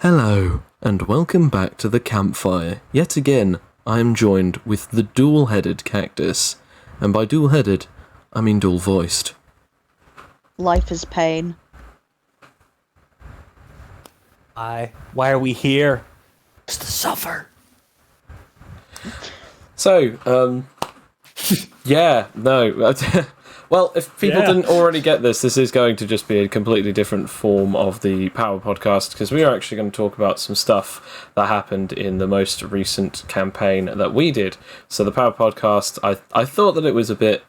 Hello, and welcome back to the Campfire. Yet again, I am joined with the dual-headed cactus. And by dual-headed, I mean dual-voiced. Life is pain. Why are we here? It's to suffer. So, yeah, no. Well, if people didn't already get this is going to just be a completely different form of the Power podcast, because we are actually going to talk about some stuff that happened in the most recent campaign that we did. So the Power podcast, I thought that it was a bit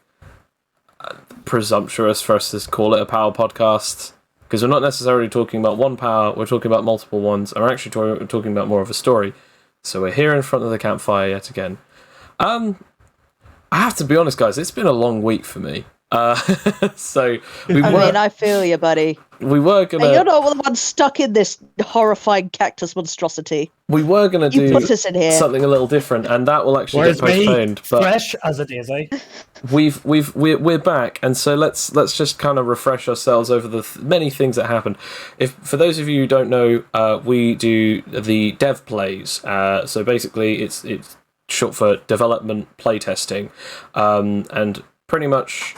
presumptuous for us to call it a Power podcast, because we're not necessarily talking about one power, we're talking about multiple ones, and we're actually talking about more of a story. So we're here in front of the campfire yet again. I have to be honest, guys, it's been a long week for me. So I feel you, buddy. We were gonna. And you're not the one stuck in this horrifying cactus monstrosity. We were gonna do put us in here. something a little different, and that will actually get postponed. But fresh as a daisy. We're back, and so let's just kind of refresh ourselves over the many things that happened. If for those of you who don't know, we do the dev plays. So basically, it's short for development playtesting, and pretty much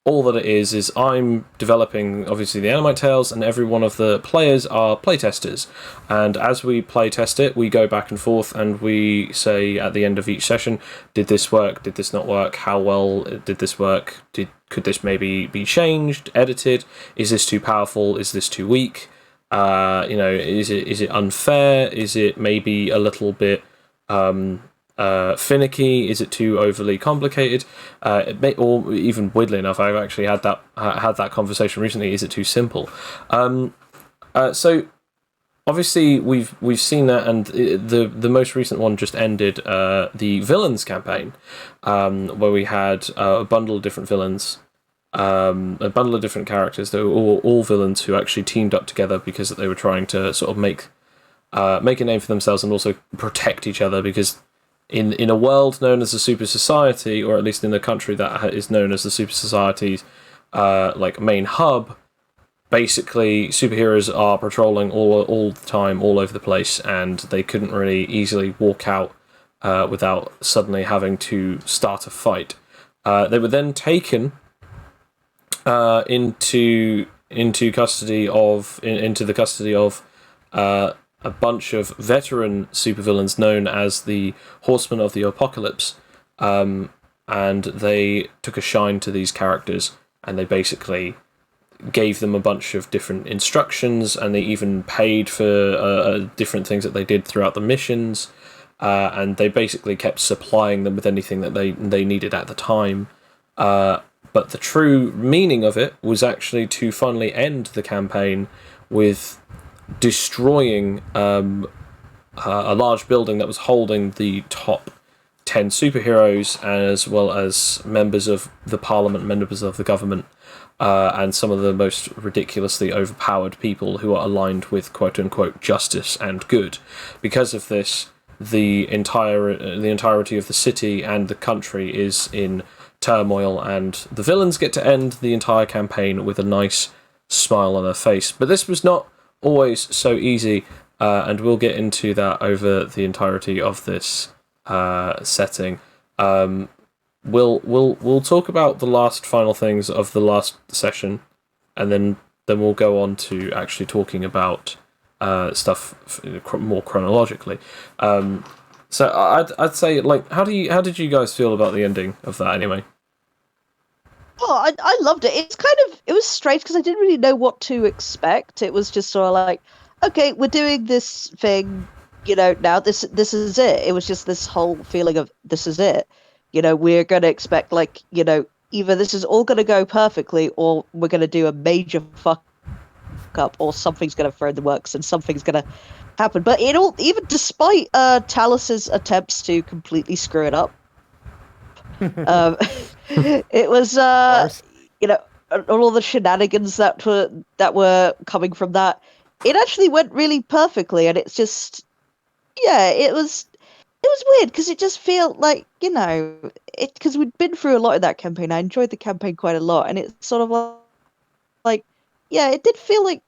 all that it is I'm developing, obviously, the Animite Tales, and every one of the players are playtesters. And as we playtest it, we go back and forth, and we say at the end of each session, did this work, did this not work, how well did this work, could this maybe be changed, edited, is this too powerful, is this too weak, is it unfair, is it maybe a little bit finicky? Is it too overly complicated? Or even weirdly enough, I've actually had that conversation recently. Is it too simple? So obviously we've seen that, and the most recent one just ended, the villains campaign, where we had a bundle of different villains, a bundle of different characters. They were all villains who actually teamed up together because they were trying to sort of make a name for themselves and also protect each other, because in a world known as the Super Society, or at least in the country that is known as the Super Society's main hub, basically superheroes are patrolling all the time, all over the place, and they couldn't really easily walk out without suddenly having to start a fight. They were then taken into the custody of a bunch of veteran supervillains known as the Horsemen of the Apocalypse, and they took a shine to these characters, and they basically gave them a bunch of different instructions, and they even paid for different things that they did throughout the missions, and they basically kept supplying them with anything that they needed at the time. But the true meaning of it was actually to finally end the campaign with destroying a large building that was holding the top 10 superheroes, as well as members of the parliament, members of the government, and some of the most ridiculously overpowered people who are aligned with quote-unquote justice and good. Because of this, the entirety of the city and the country is in turmoil, and the villains get to end the entire campaign with a nice smile on their face. But this was not always so easy, and we'll get into that over the entirety of this setting. We'll talk about the last final things of the last session, and then we'll go on to actually talking about stuff more chronologically. So I'd say, how did you guys feel about the ending of that anyway? Oh, I loved it. It was strange because I didn't really know what to expect. It was just sort of like, okay, we're doing this thing, now this is it. It was just this whole feeling of this is it. We're going to expect either this is all going to go perfectly, or we're going to do a major fuck up, or something's going to throw in the works and something's going to happen. But even despite Talus's attempts to completely screw it up, it was all the shenanigans that were coming from that. It actually went really perfectly, and it's just it was weird because it just felt like because we'd been through a lot in that campaign. I enjoyed the campaign quite a lot, and it's sort of like it didn't feel like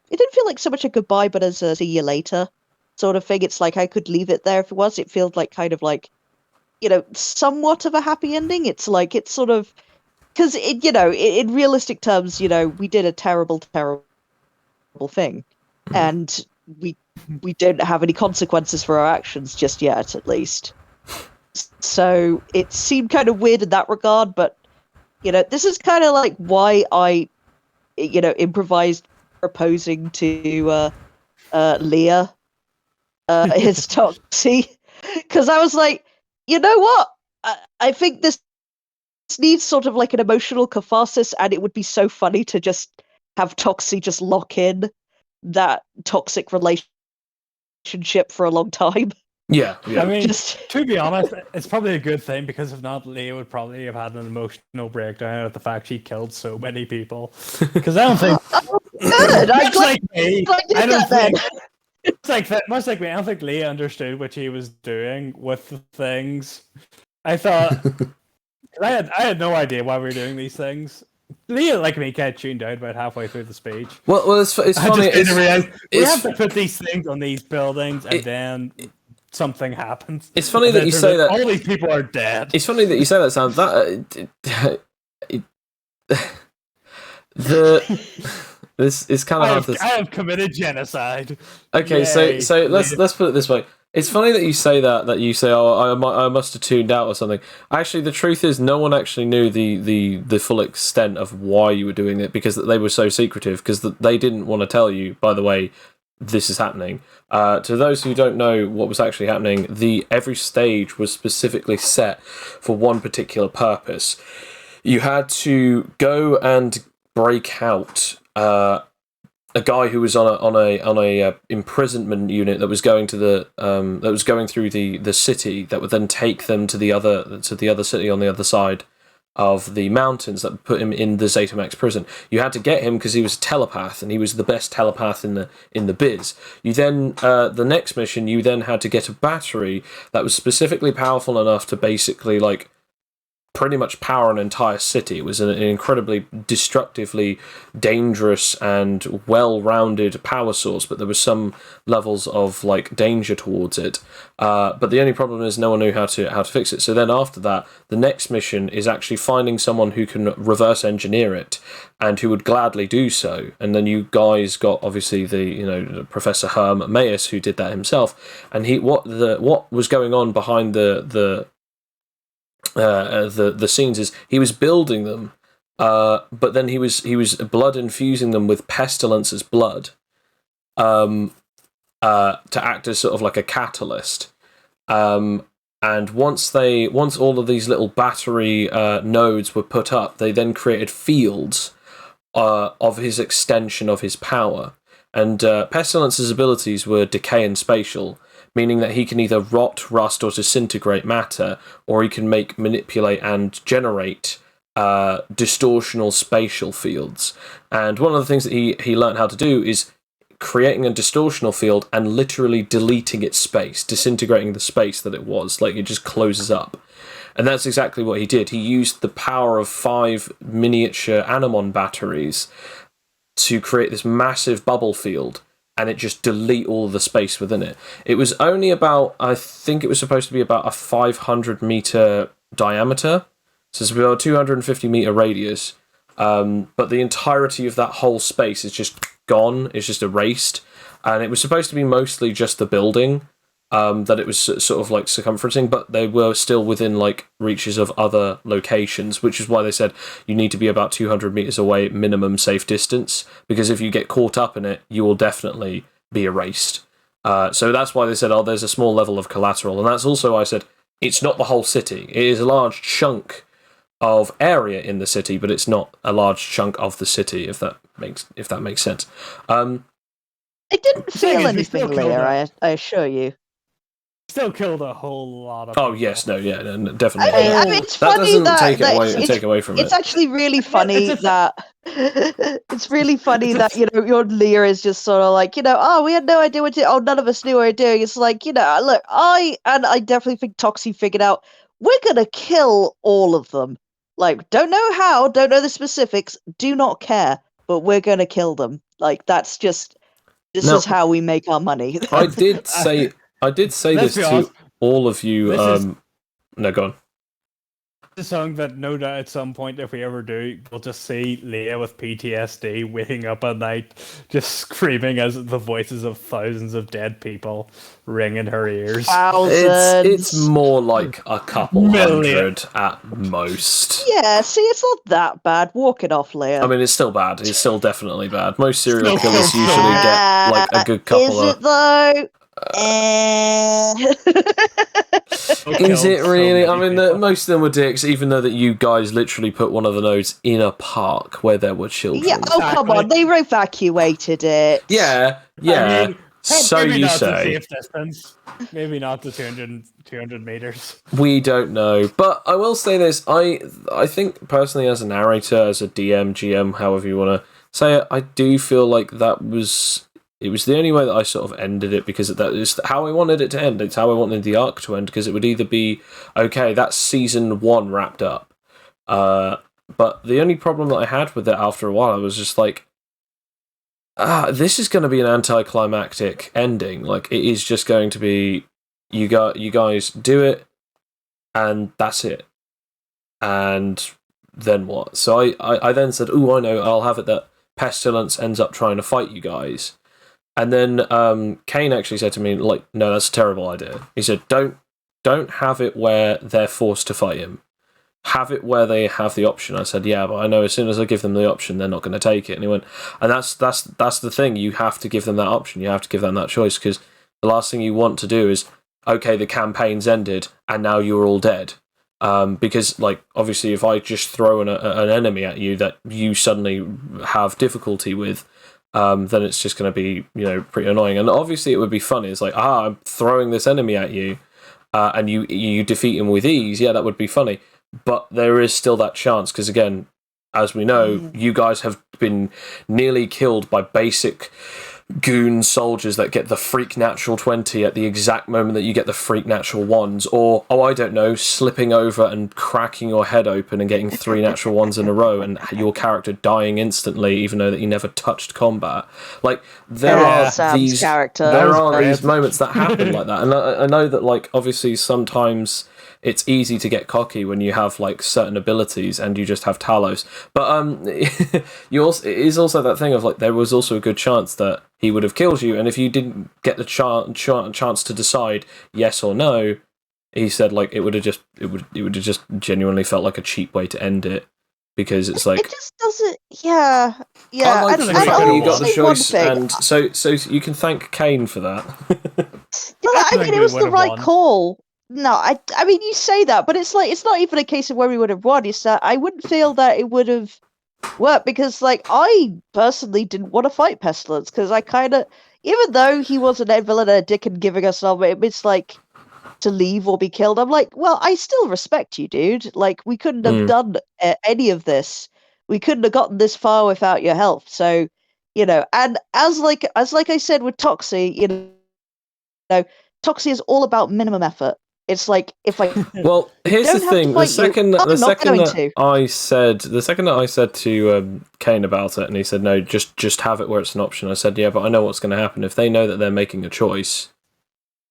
so much a goodbye, but as a see you later sort of thing. It's like I could leave it there if it was. It feels like kind of like, somewhat of a happy ending. It's like it's sort of because in realistic terms, we did a terrible, terrible thing, and we don't have any consequences for our actions just yet, at least. So it seemed kind of weird in that regard, but this is kind of like why I improvised proposing to Leah his Toxie, because I was like, you know what? I think this needs sort of like an emotional catharsis, and it would be so funny to just have Toxie just lock in that toxic relationship for a long time. Yeah. I mean, to be honest, it's probably a good thing, because if not, Leah would probably have had an emotional breakdown at the fact she killed so many people. Because I don't think... Good! I'm glad me, I did that then. It's like that, much like me, I don't think Leah understood what she was doing with the things. I thought... I had no idea why we were doing these things. Leah, like me, got tuned out about halfway through the speech. Well, it's funny. We have to put these things on these buildings, and then something happens. It's funny that you say that all these people are dead. It's funny that you say that, Sam. This is kind of hard to... I have committed genocide. Okay, Yay. so let's put it this way. It's funny that you say that you say, oh, I must have tuned out or something. Actually, the truth is, no one actually knew the full extent of why you were doing it, because they were so secretive, because they didn't want to tell you, by the way, this is happening. To those who don't know what was actually happening, every stage was specifically set for one particular purpose. You had to go and break out a guy who was on a imprisonment unit that was going to through the city, that would then take them to the other city on the other side of the mountains, that put him in the Zetamex prison. You had to get him because he was a telepath, and he was the best telepath in the biz. You then the next mission, you then had to get a battery that was specifically powerful enough to basically like pretty much power an entire city. It was an incredibly destructively dangerous and well-rounded power source, but there was some levels of like danger towards it. But the only problem is no one knew how to fix it. So then after that, the next mission is actually finding someone who can reverse engineer it and who would gladly do so. And then you guys got obviously the Professor Herm Mayus, who did that himself, and what was going on behind the scenes is he was building them, but then he was blood infusing them with Pestilence's blood, to act as sort of like a catalyst. And once all of these little battery nodes were put up, they then created fields of his extension of his power. And Pestilence's abilities were decay and spatial, meaning that he can either rot, rust, or disintegrate matter, or he can manipulate and generate distortional spatial fields. And one of the things that he learned how to do is creating a distortional field and literally deleting its space, disintegrating the space that it was, like it just closes up. And that's exactly what he did. He used the power of 5 miniature Anemon batteries to create this massive bubble field, and it just delete all of the space within it. It was only about, I think it was supposed to be about a 500 meter diameter, so it's about a 250 meter radius, but the entirety of that whole space is just gone, it's just erased, and it was supposed to be mostly just the building, that it was sort of like circumferencing, but they were still within like reaches of other locations, which is why they said you need to be about 200 meters away, minimum safe distance, because if you get caught up in it, you will definitely be erased. So that's why they said, oh, there's a small level of collateral, and that's also why I said it's not the whole city. It is a large chunk of area in the city, but it's not a large chunk of the city, if that makes sense. It didn't feel anything, Leah, I assure you. Still killed a whole lot of people. No, definitely. I mean, it's that funny doesn't take away from it. It's actually really funny that it's really funny that your Leah is just sort of like oh, we had no idea what to. Oh, none of us knew what we were doing. It's like look, I definitely think Toxie figured out we're gonna kill all of them. Like, don't know how, don't know the specifics, do not care, but we're gonna kill them. Like, that's just This Now- is how we make our money. I did say Let's this be to honest, all of you. this is- No, go on. It's a song that no doubt at some point, if we ever do, we'll just see Leah with PTSD waking up at night, just screaming as the voices of thousands of dead people ring in her ears. Thousands. It's more like a couple Million. hundred at most. Yeah, see, it's not that bad. Walk it off, Leah. I mean, it's still bad. It's still definitely bad. Most serial Still killers so usually get like a good couple Is of. it though? Is it really? I mean, People. most of them were dicks, even though that you guys literally put one of the nodes in a park where there were children. Yeah, oh come on, they evacuated it. Yeah. I mean, So maybe you not say. the safe distance. Maybe not the 200 meters. We don't know, but I will say this: I think personally, as a narrator, as a DM, GM, however you want to say it, I do feel like it was the only way that I sort of ended it, because that is how I wanted it to end. It's how I wanted the arc to end, because it would either be okay, that's season 1 wrapped up, but the only problem that I had with it after a while, I was just like, this is going to be an anticlimactic ending. Like, it is just going to be you guys do it, and that's it. And then what? So I then said, "Oh, I know. I'll have it that Pestilence ends up trying to fight you guys." And then Kane actually said to me, like, "No, that's a terrible idea." He said, "Don't have it where they're forced to fight him. Have it where they have the option." I said, "Yeah, but I know as soon as I give them the option, they're not going to take it." And he went, "And that's the thing. You have to give them that option. You have to give them that choice, because the last thing you want to do is, okay, the campaign's ended, and now you're all dead." Because, like, obviously, if I just throw an enemy at you that you suddenly have difficulty with, then it's just going to be, pretty annoying. And obviously, it would be funny. It's like, I'm throwing this enemy at you, and you defeat him with ease. Yeah, that would be funny. But there is still that chance, because again, as we know, you guys have been nearly killed by basic goon soldiers that get the freak natural 20 at the exact moment that you get the freak natural 1s, or, I don't know, slipping over and cracking your head open and getting 3 natural 1s in a row, and your character dying instantly, even though that you never touched combat. Like, there are these moments that happen like that, and I know that, like, obviously sometimes it's easy to get cocky when you have like certain abilities and you just have Talos. But it is also that thing of like, there was also a good chance that he would have killed you, and if you didn't get the chance to decide yes or no, he said like it would have just genuinely felt like a cheap way to end it, because it's like it just doesn't. Yeah. I like and the fact that you got the say one choice, thing. and so you can thank Kane for that. I think mean, it we was the would've right won. call. No, I mean, you say that, but it's like, it's not even a case of where we would have won. It's that I wouldn't feel that it would have worked, because, like, I personally didn't want to fight Pestilence, because I kind of, even though he was an villain and a dick and giving us all, it's like to leave or be killed. I'm like, well, I still respect you, dude. Like, we couldn't have done any of this. We couldn't have gotten this far without your help. So, and as I said with Toxie, Toxie is all about minimum effort. It's like, if I Well, here's the don't have to thing. fight The second you, I'm the not second going that to. I said to Kane about it, and he said, "No, just have it where it's an option." I said, "Yeah, but I know what's going to happen if they know that they're making a choice.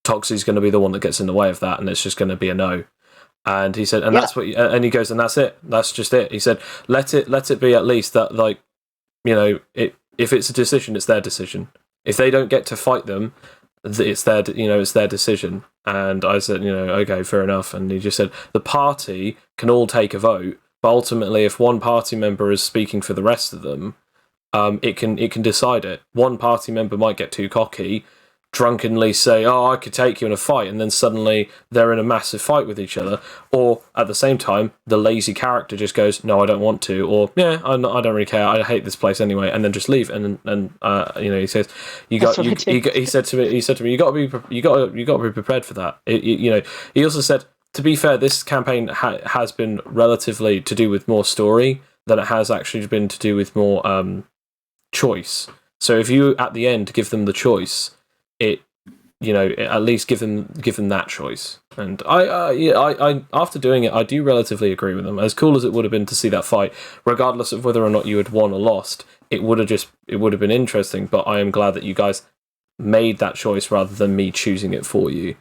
Toxie's going to be the one that gets in the way of that, and it's just going to be a no." And he said, "And that's what," and he goes, "And that's it. That's just it." He said, let it be at least that, like, if it's a decision, it's their decision. If they don't get to fight them, it's their decision." And I said, okay, fair enough. And he just said, the party can all take a vote, but ultimately, if one party member is speaking for the rest of them, it can decide it. One party member might get too cocky, drunkenly say, "Oh, I could take you in a fight," and then suddenly they're in a massive fight with each other. Or at the same time, the lazy character just goes, "No, I don't want to," or "Yeah, I don't really care. I hate this place anyway," and then just leave. And he says, he said to me, "You got to be prepared for that." He also said, to be fair, this campaign has been relatively to do with more story than it has actually been to do with more choice. So if you at the end give them the choice, it at least give them that choice. And I after doing it, I do relatively agree with them. As cool as it would have been to see that fight, regardless of whether or not you had won or lost, it would have been interesting. But I am glad that you guys made that choice rather than me choosing it for you.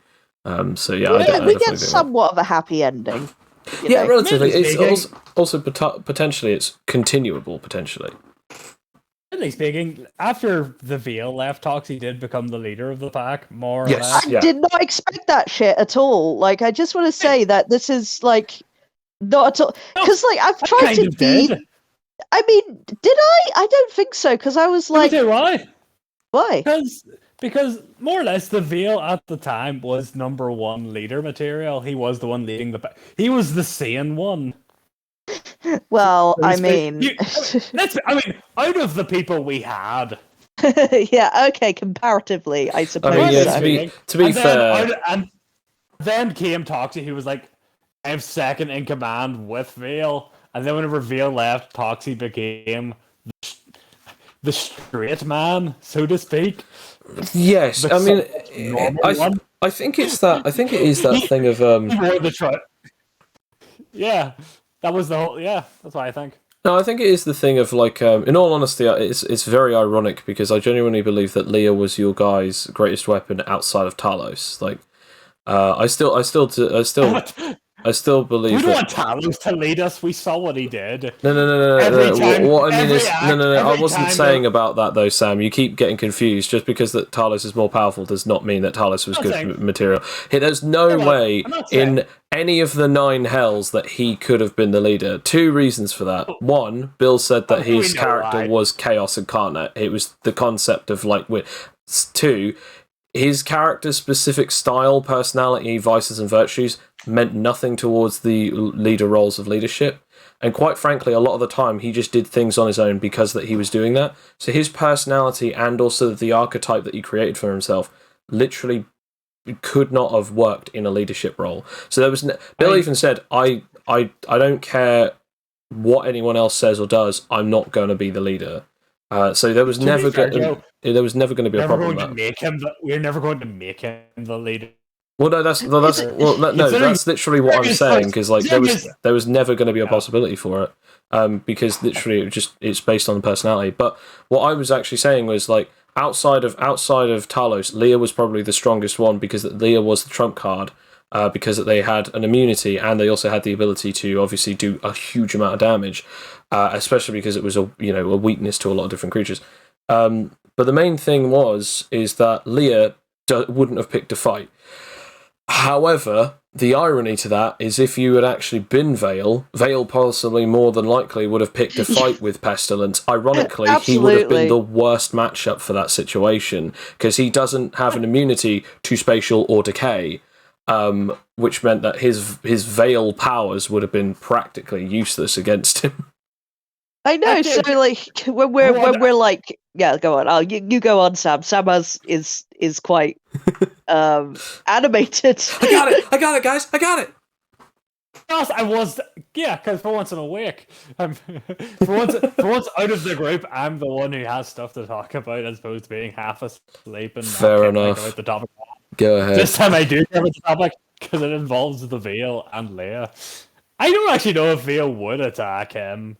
So yeah, we get somewhat of a happy ending. Yeah, relatively. It's also potentially it's continuable potentially. Generally speaking, after the Veil left, Toxie did become the leader of the pack, more or Yes. less. I did not expect that shit at all. Like, I just want to say that this is like not at all because I've tried to be. Did. I mean, did I? I don't think so because I was like, why? Why? Because more or less the Veil at the time was number one leader material. He was the one leading the pack. He was the sane one. Well, I mean, out of the people we had. Yeah, okay, comparatively, I suppose. To be fair. And then came Toxie, who was like, I'm second in command with Veil. And then whenever Veil left, Toxie became the straight man, so to speak. Yes, I mean, I think it's that. I think it is that thing of Yeah, that was the whole. Yeah, that's what I think. No, I think it is the thing of in all honesty, it's very ironic because I genuinely believe that Leah was your guy's greatest weapon outside of Talos. I still believe we don't want Talos to lead us. We saw what he did. No. What I mean is, I wasn't saying about that though, Sam. You keep getting confused. Just because that Talos is more powerful does not mean that Talos was good material. There's no way in any of the 9 hells that he could have been the leader. 2 reasons for that. 1, Bill said that his character was Chaos Incarnate. It was the concept of 2, his character's specific style, personality, vices, and virtues meant nothing towards the leader roles of leadership. And quite frankly, a lot of the time, he just did things on his own because that he was doing that. So his personality and also the archetype that he created for himself literally could not have worked in a leadership role. So there was Bill even said, I don't care what anyone else says or does, I'm not going to be the leader. So there was never going to be a problem. We're never going to make him the leader. Well, no, that's literally what I'm saying because there was never going to be a possibility for it, because literally it's based on the personality. But what I was actually saying was outside of Talos, Leah was probably the strongest one because Leah was the trump card. Because they had an immunity and they also had the ability to obviously do a huge amount of damage, especially because it was a weakness to a lot of different creatures. But the main thing is that Leah wouldn't have picked a fight. However, the irony to that is if you had actually been Veil possibly more than likely would have picked a fight with Pestilence. Ironically, he would have been the worst matchup for that situation because he doesn't have an immunity to spatial or decay. Which meant that his Veil powers would have been practically useless against him. I know. So when we're yeah, go on. You go on, Sam. Sam is quite animated. I got it, guys. I got it. I was, because for once I'm awake. For once out of the group, I'm the one who has stuff to talk about as opposed to being half asleep and fair enough. About the topic. Go ahead. This time I do cover the topic because it involves the Veil and Leia. I don't actually know if Veil would attack him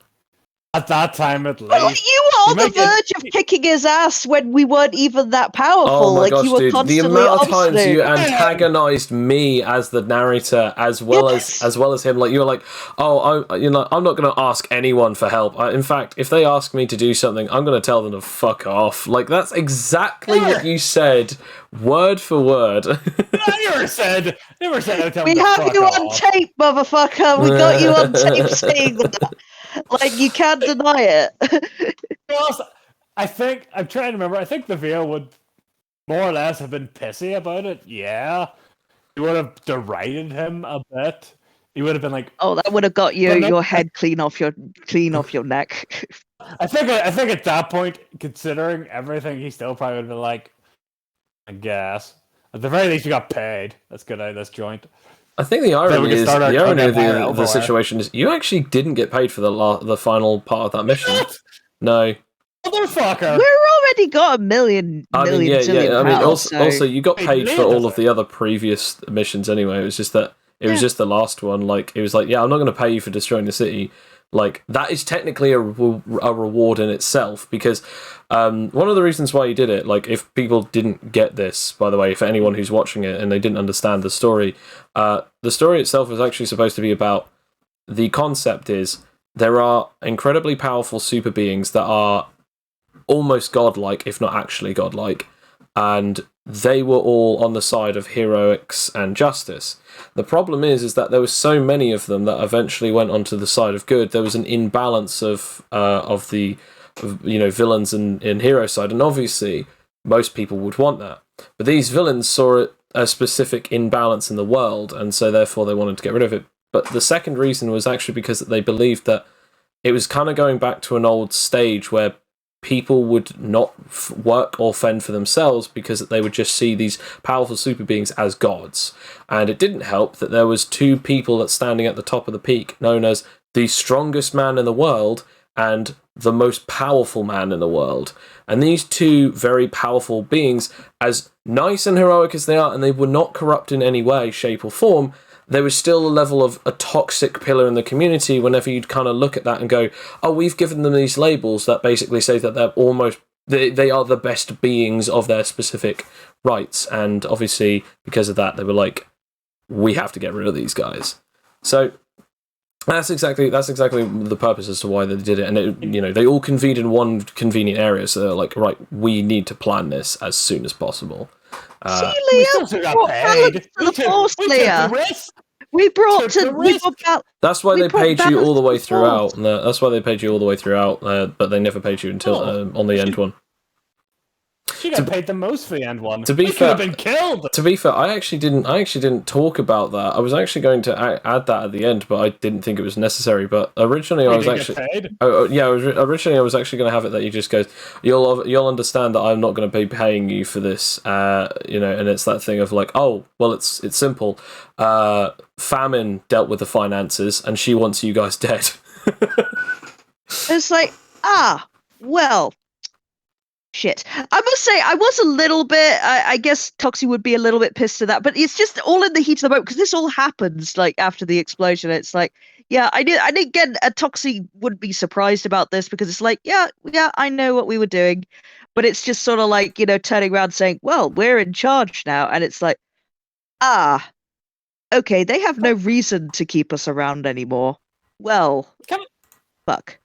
at that time at least. Well, you were on the verge of kicking his ass when we weren't even that powerful. Oh my gosh, you were dude! constantly The amount of times obstinate. you antagonized me as the narrator, as well as him, you were like, "Oh, I'm not going to ask anyone for help. In fact, if they ask me to do something, I'm going to tell them to fuck off." That's exactly what you said, word for word. I never said. We have you on tape, motherfucker. We got you on tape saying that. You can't deny it. I'm trying to remember. I think the Veil would more or less have been pissy about it. Yeah, he would have derided him a bit. He would have been like, "Oh, that would have got your head clean off your neck." I think at that point, considering everything, he still probably would have been like, I guess. At the very least, you got paid. Let's get out of this joint. I think the irony of the situation is you actually didn't get paid for the final part of that mission. What? No. Motherfucker! We're already got a million I mean, pounds, also, you got paid for all of it. the other previous missions anyway. It was just that was just the last one. Like, it was like, yeah, I'm not going to pay you for destroying the city. Like, that is technically a reward in itself, because one of the reasons why he did it, like, if people didn't get this, by the way, for anyone who's watching it and they didn't understand the story itself was actually supposed to be about, the concept is, there are incredibly powerful super beings that are almost godlike, if not actually godlike, and they were all on the side of heroics and justice. The problem is that there were so many of them that eventually went onto the side of good. There was an imbalance of the villains and hero side, and obviously most people would want that. But these villains saw a specific imbalance in the world, and so therefore they wanted to get rid of it. But the second reason was actually because they believed that it was kind of going back to an old stage where people would not work or fend for themselves because they would just see these powerful super beings as gods. And it didn't help that there was two people that's standing at the top of the peak, known as the strongest man in the world and the most powerful man in the world. And these two very powerful beings, as nice and heroic as they are, and they were not corrupt in any way, shape or form, there was still a level of a toxic pillar in the community whenever you'd kind of look at that and go, oh, we've given them these labels that basically say that they're almost, they are the best beings of their specific rights. And obviously, because of that, they were like, we have to get rid of these guys. So that's exactly the purpose as to why they did it. And they all convened in one convenient area, so they're like, right, we need to plan this as soon as possible. See, Leah, brought balance to the force, Leah. We brought That's why they paid you all the way throughout. That's why they paid you all the way throughout, but they never paid you until on the end one. She got paid the most for the end one. To be fair, could have been killed. To be fair, I actually didn't talk about that. I was actually going to add that at the end, but I didn't think it was necessary. But originally, originally I was actually going to have it that you just goes, you'll understand that I'm not going to be paying you for this, and it's that thing of like, oh, well, it's simple. Famine dealt with the finances, and she wants you guys dead. It's like, well. Shit. I must say, I was a little bit, I guess Toxie would be a little bit pissed at that, but it's just all in the heat of the moment, because this all happens, like, after the explosion. It's like, yeah, I did again, Toxie wouldn't be surprised about this, because it's like, yeah, I know what we were doing, but it's just sort of like, turning around saying, well, we're in charge now, and it's like, okay, they have no reason to keep us around anymore. Well, fuck.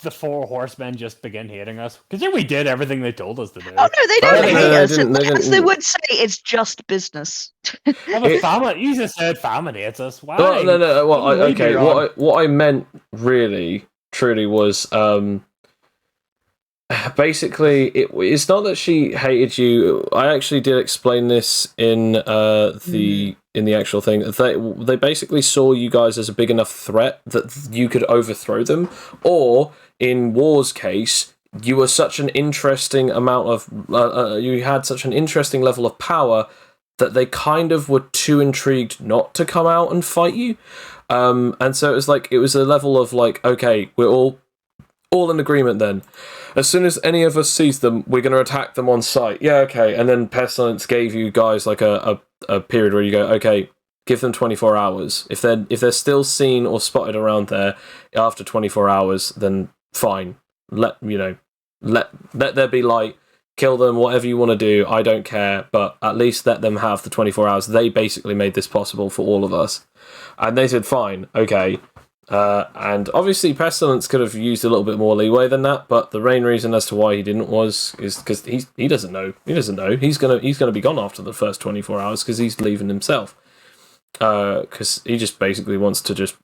The four horsemen just begin hating us because we did everything they told us to do. Oh no, they don't hate us. They would say it's just business. Famine, you just said famine hates us. Why? Well, no. Well, what I meant really, truly was basically it's not that she hated you. I actually did explain this in the actual thing. They basically saw you guys as a big enough threat that you could overthrow them, or in War's case, you were such an interesting amount of you had such an interesting level of power that they kind of were too intrigued not to come out and fight you. And so it was a level of like, okay, we're all in agreement then. As soon as any of us sees them, we're going to attack them on sight. Yeah, okay. And then Pestilence gave you guys like a period where you go, okay, give them 24 hours. If they're still seen or spotted around there after 24 hours, then fine. Let there be light. Kill them, whatever you want to do. I don't care, but at least let them have the 24 hours. They basically made this possible for all of us. And they said, fine, okay. And obviously Pestilence could have used a little bit more leeway than that, but the main reason as to why he didn't is because he doesn't know. He doesn't know. He's gonna be gone after the first 24 hours because he's leaving himself. Because he just basically wants to just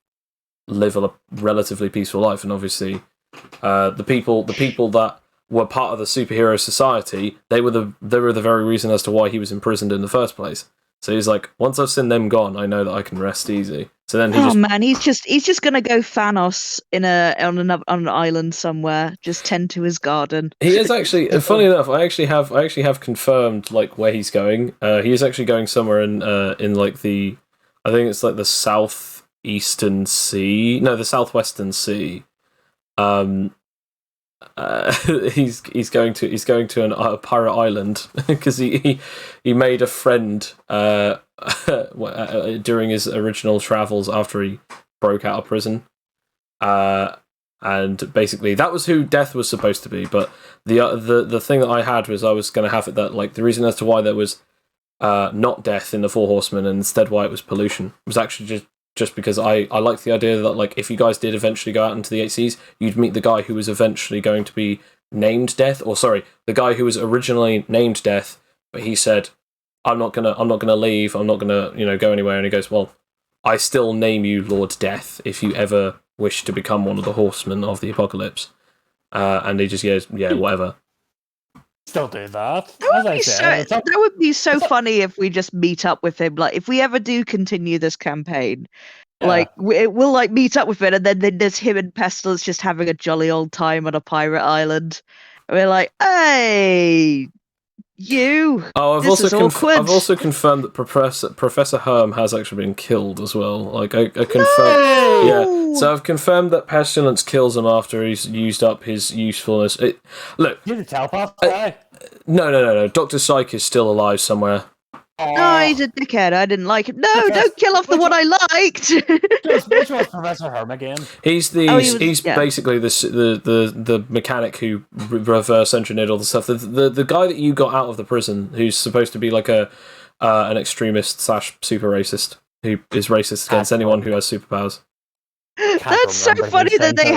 live a relatively peaceful life, and obviously, the people that were part of the superhero society, they were the very reason as to why he was imprisoned in the first place. So he's like, once I've seen them gone, I know that I can rest easy. So then he's just gonna go Thanos on an island somewhere, just tend to his garden. He is actually, funny enough, I actually have confirmed like where he's going. He is actually going somewhere in like I think it's like the southwestern sea. he's going to a pirate island because he made a friend during his original travels after he broke out of prison. And basically that was who Death was supposed to be. But the thing that I had was I was going to have it that like the reason as to why there was not Death in the Four Horsemen and instead why it was Pollution was actually just because I liked the idea that like if you guys did eventually go out into the 8 seas, you'd meet the guy who was eventually going to be named Death, or sorry, the guy who was originally named Death, but he said, I'm not gonna leave, I'm not gonna, go anywhere, and he goes, well, I still name you Lord Death if you ever wish to become one of the horsemen of the apocalypse. And he just goes, yeah, whatever. Still do that. That would be so funny if we just meet up with him. Like, if we ever do continue this campaign, like we'll like meet up with it, and then there's him and Pestilence just having a jolly old time on a pirate island. And we're like, hey, you. Oh, I've also confirmed that Professor Herm has actually been killed as well. Like I confirmed. No! Yeah. So I've confirmed that Pestilence kills him after he's used up his usefulness. Look. You're the telepath guy. No. Dr. Psyche is still alive somewhere. No, he's a dickhead. I didn't like him. No, don't kill off the one I liked. Which was Professor Herm again? He's basically the mechanic who reverse engineered all the stuff. The guy that you got out of the prison, who's supposed to be like an extremist / super racist, who is racist against anyone who has superpowers. That's so funny that they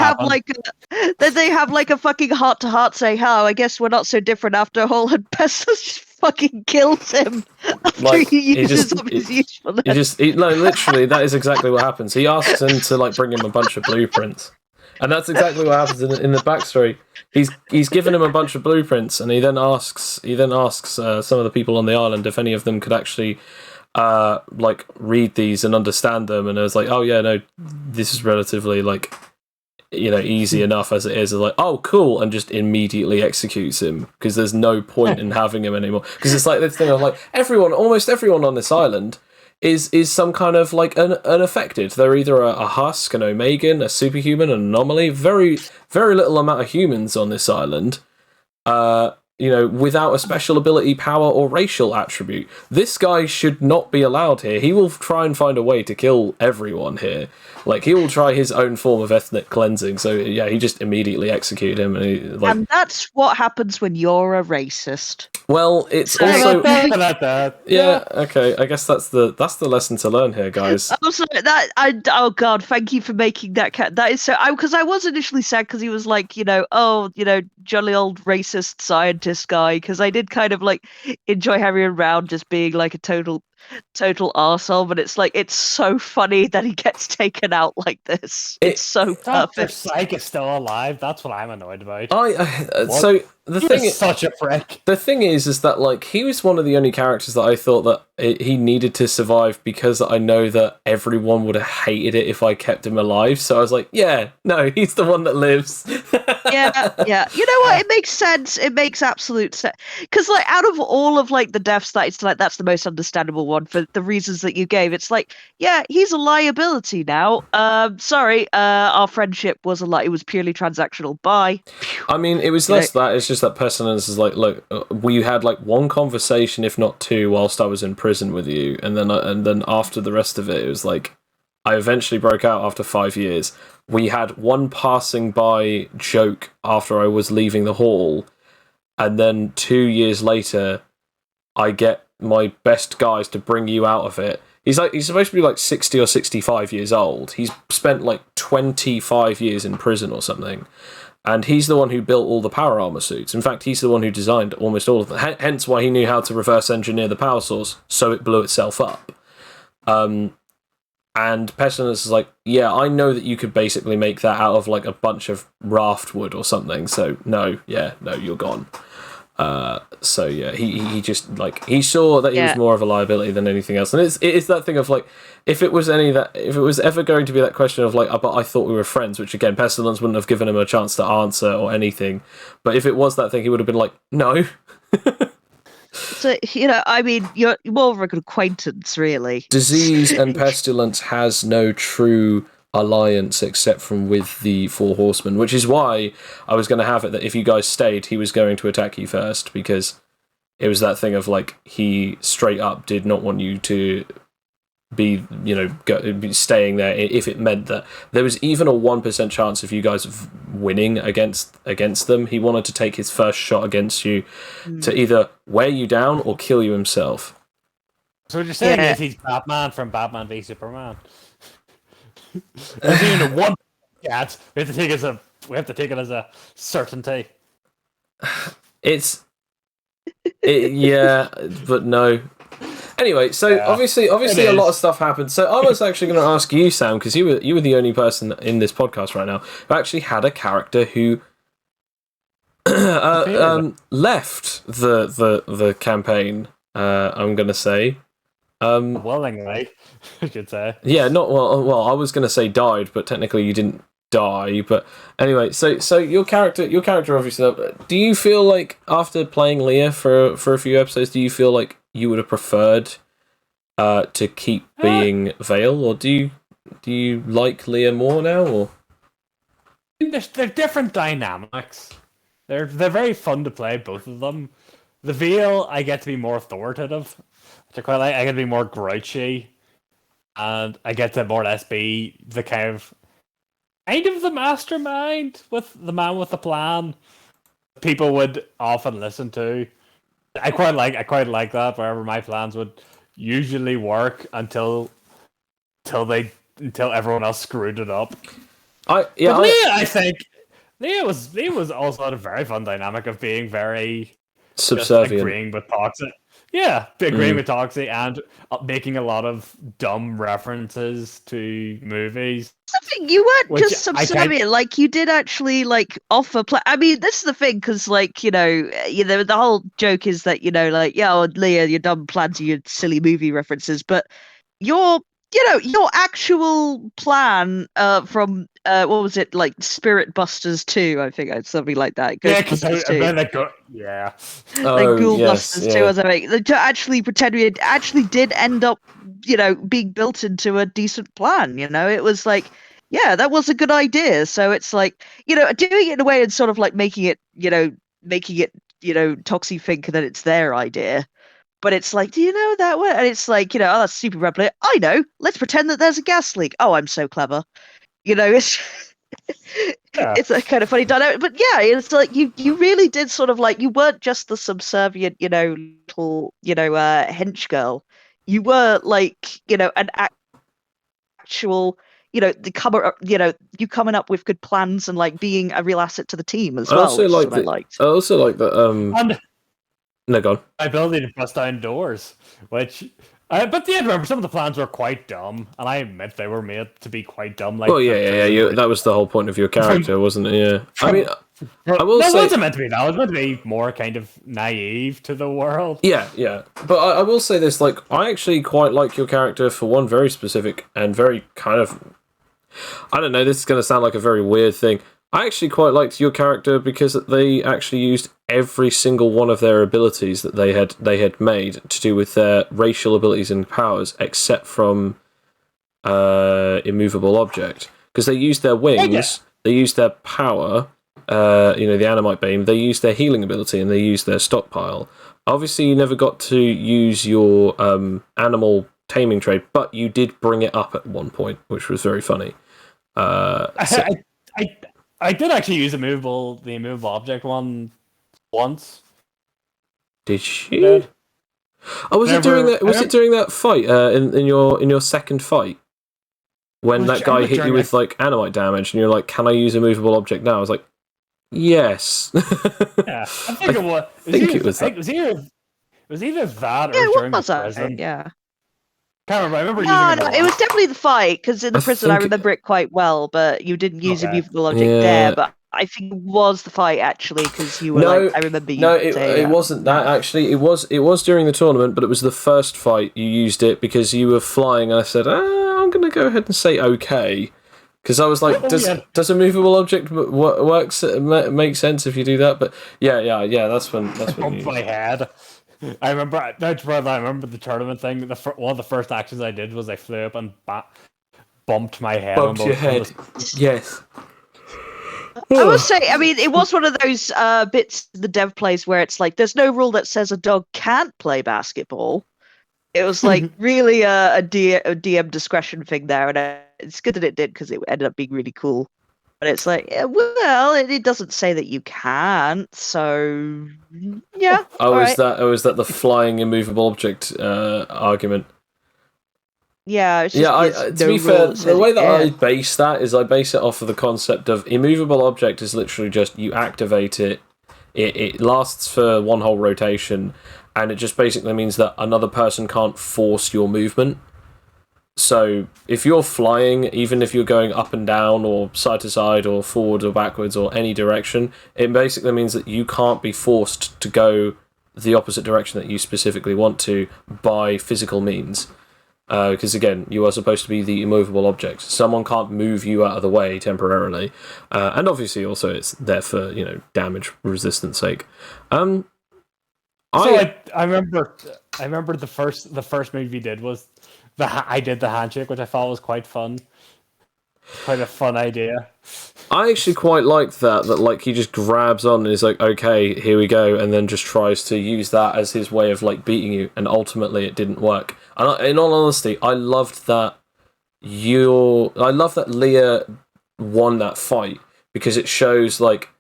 have like a fucking heart to heart saying, "Oh, I guess we're not so different after all," and Pestilence just fucking kills him after he uses up his usefulness. Literally, that is exactly what happens. He asks him to like bring him a bunch of blueprints, and that's exactly what happens in the backstory. He's given him a bunch of blueprints, and he then asks some of the people on the island if any of them could actually like read these and understand them, and I was like, oh yeah, no, this is relatively like easy enough as it is. Like, oh cool, and just immediately executes him because there's no point in having him anymore, because it's like this thing of like almost everyone on this island is some kind of like an affected. They're either a husk, an Omegan, a superhuman, an anomaly. Very very little amount of humans on this island without a special ability, power, or racial attribute. This guy should not be allowed here. He will try and find a way to kill everyone here. Like, he will try his own form of ethnic cleansing. So, yeah, he just immediately executed him. And that's what happens when you're a racist. Well, it's also... Yeah, okay. I guess that's the lesson to learn here, guys. Also, oh god, thank you for making that cat. That is so... Because I was initially sad because he was like, jolly old racist scientist guy, because I did kind of like enjoy having him around just being like a total arsehole, but it's like it's so funny that he gets taken out like this. It's so perfect. Dr. Psyche is still alive. That's what I'm annoyed about. So the thing is such a prick. The thing is that like he was one of the only characters that I thought that he needed to survive, because I know that everyone would have hated it if I kept him alive. So I was like, yeah, no, he's the one that lives. yeah. You know what? It makes sense. It makes absolute sense. Because like out of all of like the deaths, that's the most understandable one for the reasons that you gave. It's like, yeah, he's a liability now. Sorry, our friendship was a lie. It was purely transactional. Bye. I mean, it was less that. It's just that Pestilence is like, look, we had like one conversation, if not two, whilst I was in prison with you, and then after the rest of it, it was like I eventually broke out after 5 years. We had one passing by joke after I was leaving the hall, and then 2 years later, I get my best guys to bring you out of it. He's supposed to be like 60 or 65 years old. He's spent like 25 years in prison or something. And he's the one who built all the power armor suits. In fact, he's the one who designed almost all of them. Hence why he knew how to reverse engineer the power source, so it blew itself up. And Pestilence is like, yeah, I know that you could basically make that out of like a bunch of raft wood or something. So no, you're gone. So yeah, he just like he saw that he was more of a liability than anything else, and it's that thing of like if it was ever going to be that question of like, but I thought we were friends, which again Pestilence wouldn't have given him a chance to answer or anything, but if it was that thing, he would have been like, no. So I mean, you're more of an acquaintance, really. Disease and Pestilence has no true alliance except from with the Four Horsemen, which is why I was going to have it that if you guys stayed, he was going to attack you first, because it was that thing of like he straight up did not want you to be, be staying there if it meant that there was even a 1% chance of you guys winning against them. He wanted to take his first shot against you to either wear you down or kill you himself. So what you're saying is he's Batman from Batman v Superman. There's even a 1% chance. We have to take it as a certainty. Yeah, but no. Anyway, so obviously a lot of stuff happened. So I was actually going to ask you, Sam, because you were the only person in this podcast right now who actually had a character who left the campaign. I'm going to say willingly, I should say. Yeah, not well. Well, I was going to say died, but technically you didn't die. But anyway, so your character obviously. Do you feel like after playing Leah for a few episodes, do you feel like you would have preferred to keep being Vale, or do you like Leah more now? Or they're different dynamics. They're very fun to play, both of them. The Vale, I get to be more authoritative, which I quite like. I get to be more grouchy, and I get to more or less be the kind of the mastermind, with the man with the plan people would often listen to. I quite like that, wherever my plans would usually work until everyone else screwed it up. I think Leah was also had a very fun dynamic of being very subservient, agreeing with Toxic. Yeah, agreeing with Toxic and making a lot of dumb references to movies. Something you weren't just subservient, like you did actually like offer. I mean, this is the thing, because like the whole joke is that Leah, your dumb plans, your silly movie references, but your actual plan from what was it, like Spirit Busters 2, I think, something like that. Ghostbusters 2. Ghoul Busters 2 or something. To actually pretend it actually did end up, being built into a decent plan. It was like, yeah, that was a good idea. So it's like, doing it in a way and sort of like making it Toxie think that it's their idea. But it's like, do you know that one? And it's like, oh, that's super rebel. I know. Let's pretend that there's a gas leak. Oh, I'm so clever. It's it's a kind of funny dynamic. But yeah, it's like you really did sort of like, you weren't just the subservient, little, hench girl. You were like, an actual, you coming up with good plans and like being a real asset to the team as well. I also like that. No, go on. My ability to bust down doors, which, but yeah, remember, some of the plans were quite dumb, and I admit they were made to be quite dumb. Like, well, yeah. That was the whole point of your character, wasn't it? Yeah. I mean, I will say, wasn't meant to be that. It was meant to be more kind of naive to the world. Yeah. But I will say this: like, I actually quite like your character for one very specific and very kind of, I don't know. This is going to sound like a very weird thing. I actually quite liked your character because they actually used every single one of their abilities that they had made to do with their racial abilities and powers, except from immovable object, because they used their wings, they used their power, the Animite beam, they used their healing ability, and they used their stockpile. Obviously, you never got to use your animal taming trait, but you did bring it up at one point, which was very funny. I did actually use the immovable object one once. Did you? Oh, was it during that? Was it during that fight? In your second fight, when that guy hit you with like animite damage, and you're like, "Can I use a movable object now?" I was like, "Yes." Yeah, I think it was. It was either that or during the prison. Yeah. Can't remember. I remember using it was definitely the fight, because in the prison I remember it quite well, but you didn't use a movable object there. But I think it was the fight actually, because you were I remember you. No, it wasn't that actually. It was during the tournament, but it was the first fight you used it because you were flying, and I said, I'm going to go ahead and say okay, because I was like, does a movable object make sense if you do that? But yeah. That's when my head. I remember the tournament thing. One of the first actions I did was I flew up and bumped my head. Bumped your head. Yes. I will say, I mean, it was one of those bits the dev plays where it's like, there's no rule that says a dog can't play basketball. It was like really a DM discretion thing there, and it's good that it did because it ended up being really cool. But it's like, yeah, well, it doesn't say that you can't, so yeah. Oh, is that the flying immovable object argument? Yeah, it's just, yeah. To be fair, the way that I base that is I base it off of the concept of immovable object is literally just you activate it, it lasts for one whole rotation, and it just basically means that another person can't force your movement. So if you're flying, even if you're going up and down or side to side or forward or backwards or any direction, it basically means that you can't be forced to go the opposite direction that you specifically want to by physical means. Because again, you are supposed to be the immovable object. Someone can't move you out of the way temporarily, and obviously also it's there for damage resistance sake. I remember the first move you did was I did the handshake, which I thought was quite fun. Quite a fun idea. I actually quite liked that like he just grabs on and is like, okay, here we go, and then just tries to use that as his way of like beating you, and ultimately it didn't work. And in all honesty, I loved that Leah won that fight because it shows like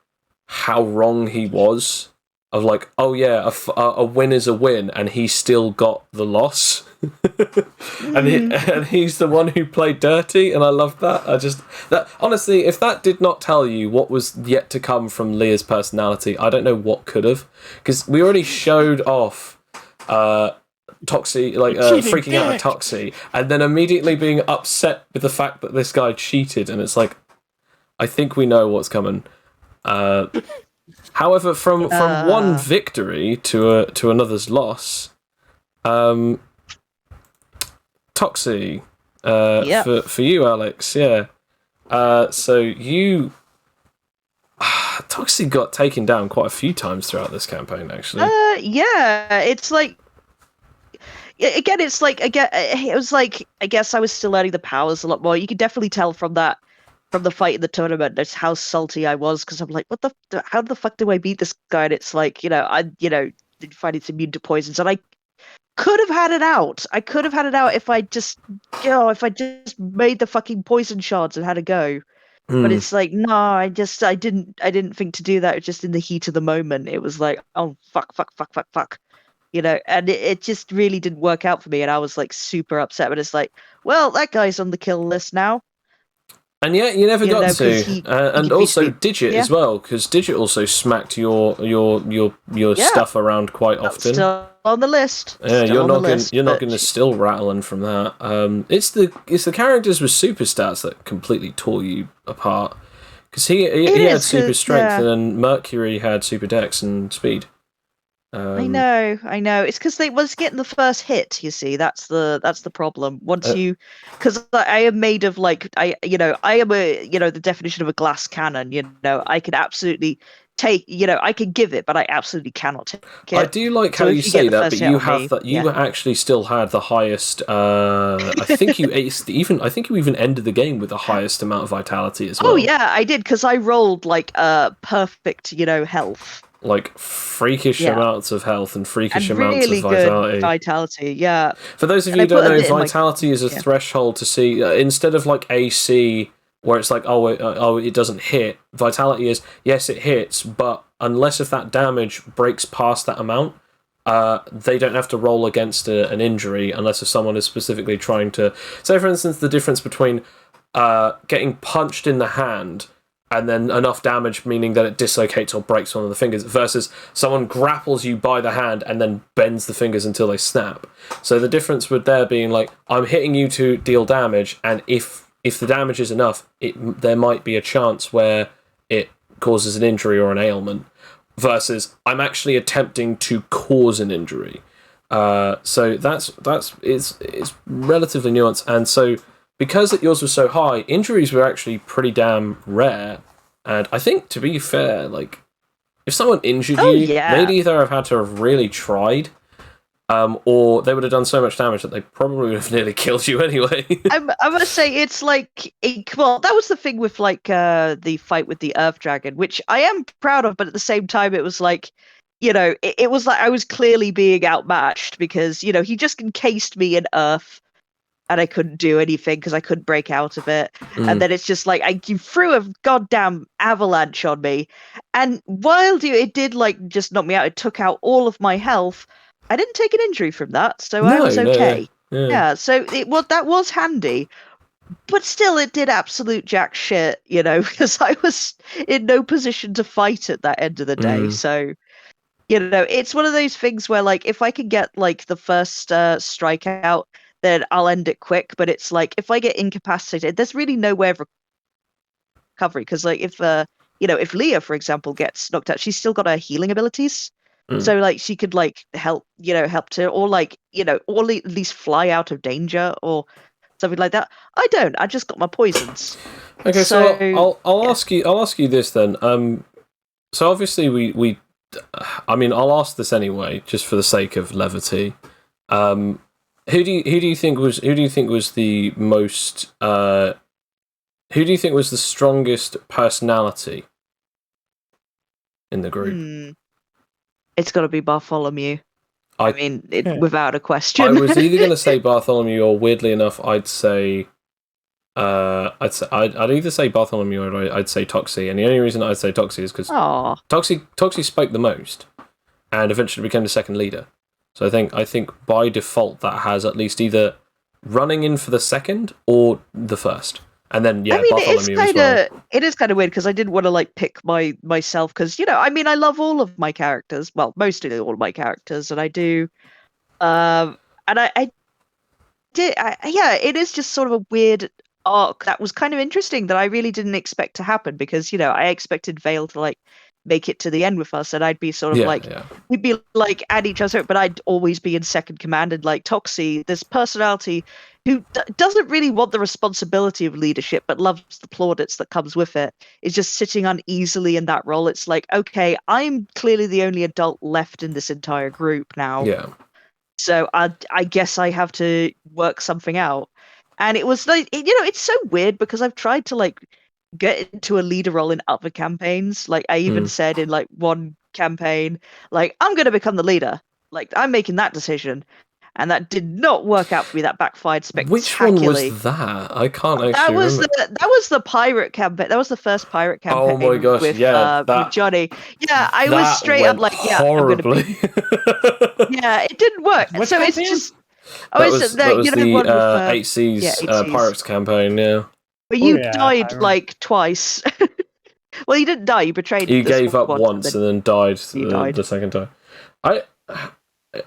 how wrong he was. Of like, oh yeah, a win is a win, and he still got the loss. and he's the one who played dirty, and I love that. Honestly, if that did not tell you what was yet to come from Leah's personality, I don't know what could have, because we already showed off Toxie, like freaking out at Toxie, and then immediately being upset with the fact that this guy cheated, and it's like, I think we know what's coming. However, from one victory to another's loss, Toxie, for you, Alex, yeah. So you, Toxie got taken down quite a few times throughout this campaign, actually. Yeah, it's like, again, it was like, I guess I was still learning the powers a lot more. You could definitely tell from the fight in the tournament, that's how salty I was, because I'm like, how the fuck do I beat this guy? And it's like, I didn't find it's immune to poisons, and I could have had it out. I could have had it out if I just made the fucking poison shards and had a go. But it's like, no, I didn't think to do that. It was just in the heat of the moment. It was like, oh fuck, and it just really didn't work out for me, and I was like super upset. But it's like, well, that guy's on the kill list now. And yet you never got to, and also Digit as well, because Digit also smacked your stuff around quite often. Still on the list. Yeah, you're not going to still rattling from that. It's the characters with super stats that completely tore you apart, because he had super strength, and then Mercury had super dex and speed. I know. It's because they was getting the first hit. You see, that's the problem. Once because I am made of like I am the definition of a glass cannon. I can absolutely take. I can give it, but I absolutely cannot take it. I do like how you say that, but you have that. You actually still had the highest. I think you aced even. I think you even ended the game with the highest amount of vitality as well. Oh yeah, I did, because I rolled like perfect. Health. Like freakish amounts of health and freakish amounts really of vitality. Good vitality, yeah. For those of you who don't know, vitality is a threshold to see. Instead of like AC, where it's like, it doesn't hit. Vitality is, yes, it hits, but unless if that damage breaks past that amount, they don't have to roll against an injury unless if someone is specifically trying to. Say, for instance, the difference between getting punched in the hand and then enough damage, meaning that it dislocates or breaks one of the fingers, versus someone grapples you by the hand and then bends the fingers until they snap. So the difference with there being like, I'm hitting you to deal damage, and if the damage is enough, there might be a chance where it causes an injury or an ailment, versus I'm actually attempting to cause an injury. So it's relatively nuanced, and so because yours was so high, injuries were actually pretty damn rare. And I think, to be fair, like, if someone injured you, they'd either have had to have really tried, or they would have done so much damage that they probably would have nearly killed you anyway. I must say, it's like, well, that was the thing with like the fight with the Earth Dragon, which I am proud of, but at the same time, it was like, it was like I was clearly being outmatched because he just encased me in Earth, and I couldn't do anything because I couldn't break out of it. And then it's just like you threw a goddamn avalanche on me, and while it did like just knock me out, it took out all of my health. I didn't take an injury from that, so I was okay. Yeah, so that was handy. But still, it did absolute jack shit, because I was in no position to fight at that end of the day. So, it's one of those things where, like, if I can get, like, the first strike out, then I'll end it quick. But it's like, if I get incapacitated, there's really no way of recovery. Because, like, if Leah, for example, gets knocked out, she's still got her healing abilities. So like she could like help to, or like, or at least fly out of danger or something like that. I don't. I just got my poisons. Okay, so I'll ask you this then. So obviously I mean, I'll ask this anyway, just for the sake of levity. Who do you think was the most who do you think was the strongest personality in the group? It's got to be Bartholomew. I mean, without a question. I was either going to say Bartholomew, or weirdly enough, I'd either say Bartholomew or I'd say Toxie. And the only reason I'd say Toxie is because Toxie spoke the most, and eventually became the second leader. So I think by default that has at least either running in for the second or the first. And then, I mean, Bartholomew as well. It is kind of weird because I didn't want to like pick myself because I mean, I love all of my characters. Well, mostly all of my characters, and I do. And I did. It is just sort of a weird arc that was kind of interesting that I really didn't expect to happen because I expected Vale to like make it to the end with us, and I'd be sort of we'd be like at each other, but I'd always be in second command. And like Toxie, this personality who doesn't really want the responsibility of leadership, but loves the plaudits that comes with it, is just sitting uneasily in that role. It's like, okay, I'm clearly the only adult left in this entire group now. Yeah. So I guess I have to work something out. And it was like, it's so weird because I've tried to like get into a leader role in other campaigns. Like I even said in like one campaign, like, I'm going to become the leader. Like I'm making that decision. And that did not work out for me. That backfired spectacularly. Which one was that? I can't actually remember. That was the pirate campaign. That was the first pirate campaign. Oh my gosh, with, with Johnny. Yeah, I was straight up like, horribly. Yeah, it didn't work. What so campaign? It's just. That was the HC's 8Cs. Pirates campaign, yeah. But you died like twice. Well, you didn't die. You betrayed. You gave up once and then died the second time.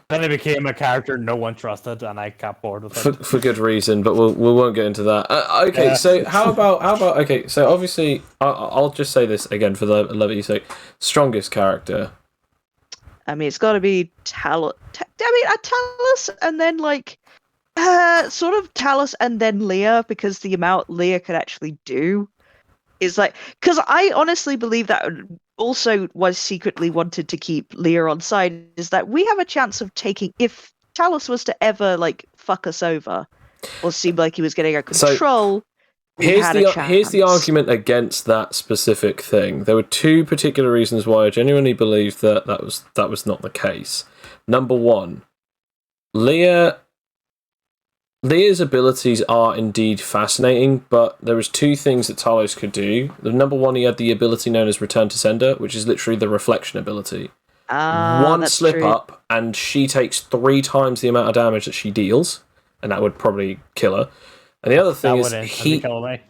Then it became a character no one trusted, and I got bored with it. For good reason, but we won't get into that. Okay, so how about okay, so obviously I'll just say this again for the levity's sake. Strongest character. I mean, it's got to be Talos. Talos, and then like, sort of Talos, and then Leah, because the amount Leah could actually do is like, because I honestly believe that also was secretly wanted to keep Leah on side, is that we have a chance of taking, if Talos was to ever like fuck us over or seem like he was getting out of control. Here's the argument against that specific thing. There were two particular reasons why I genuinely believed that was not the case. Number one, Leah's abilities are indeed fascinating, but there was two things that Talos could do. The number one, he had the ability known as Return to Sender, which is literally the reflection ability. One slip up, and she takes 3 times the amount of damage that she deals, and that would probably kill her. And the other thing is,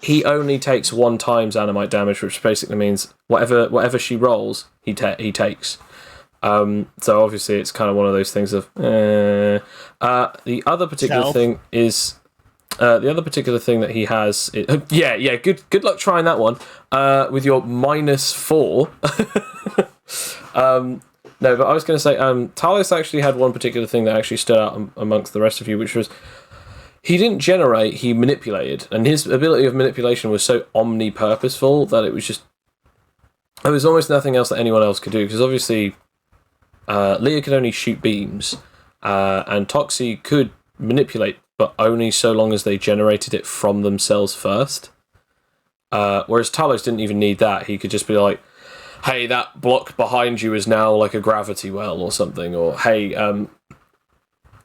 he only takes 1 times animite damage, which basically means whatever she rolls, he takes. So obviously it's kind of one of those things of the other particular thing is the other particular thing that he has good luck trying that one with your -4. No, but I was going to say Talos actually had one particular thing that actually stood out amongst the rest of you, which was he didn't generate, he manipulated, and his ability of manipulation was so omni-purposeful that it was almost nothing else that anyone else could do, because obviously Leah could only shoot beams, and Toxie could manipulate, but only so long as they generated it from themselves first. Whereas Talos didn't even need that. He could just be like, hey, that block behind you is now like a gravity well or something, or hey,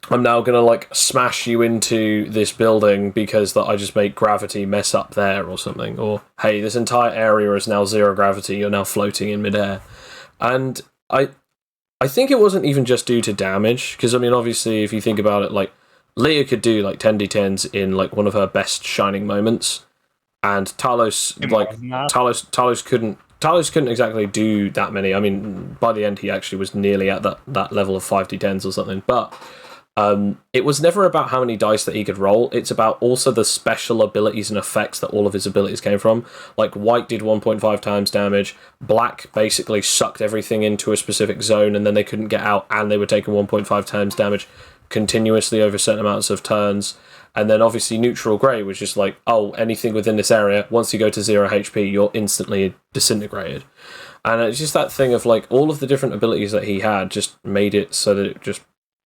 I'm now gonna like smash you into this building because I just make gravity mess up there or something, or hey, this entire area is now zero gravity, you're now floating in midair. And I think it wasn't even just due to damage, because I mean, obviously, if you think about it, like Leah could do like 10d10s in like one of her best shining moments, and Talos couldn't exactly do that many. I mean, by the end, he actually was nearly at that level of 5d10s or something, but. It was never about how many dice that he could roll. It's about also the special abilities and effects that all of his abilities came from. Like, white did 1.5 times damage. Black basically sucked everything into a specific zone, and then they couldn't get out, and they were taking 1.5 times damage continuously over certain amounts of turns. And then, obviously, neutral grey was just like, oh, anything within this area, once you go to 0 HP, you're instantly disintegrated. And it's just that thing of, like, all of the different abilities that he had just made it so that it just...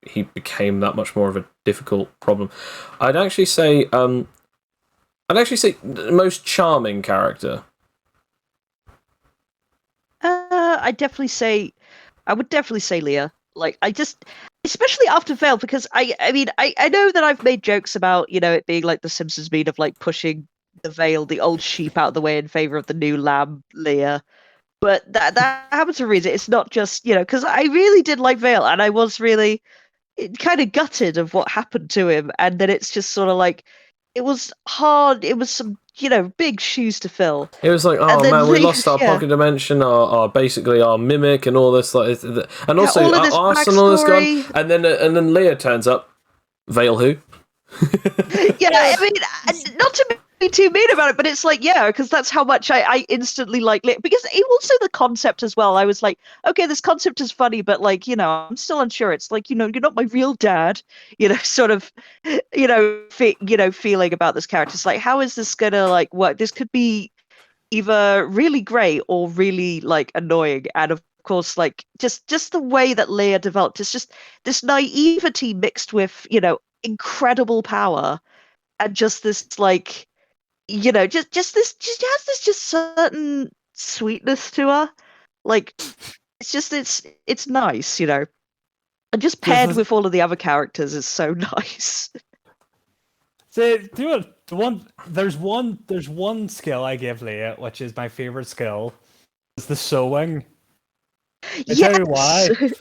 he became that much more of a difficult problem. I'd actually say the most charming character. I would definitely say Leah. Like, especially after Vale, because I mean, I know that I've made jokes about, you know, it being like the Simpsons meme of like pushing the Vale, the old sheep, out of the way in favor of the new lamb, Leah. But that happens for a reason. It's not just, you know, because I really did like Vale, and I was really kind of gutted of what happened to him, and then it's just sort of like it was hard. It was some, you know, big shoes to fill. It was like, oh man, we lost our pocket dimension, our basically our mimic, and all this, like, and also our arsenal is gone. And then Leah turns up. Vale who? Yeah, I mean, not to be too mean about it, but it's like, yeah, because that's how much I instantly like it. Because also the concept as well, I was like, okay, this concept is funny, but like, you know, I'm still unsure. It's like, you know, you're not my real dad, you know, sort of, you know, feeling about this character. It's like, how is this gonna like work? This could be either really great or really like annoying. And of course, like just the way that Leia developed, it's just this naivety mixed with, you know, incredible power, and just this like, you know, just has this just certain sweetness to her. Like, it's just it's nice, you know, and just paired with all of the other characters is so nice. So, there's one skill I give Leia, which is my favorite skill. It's the sewing. Yes!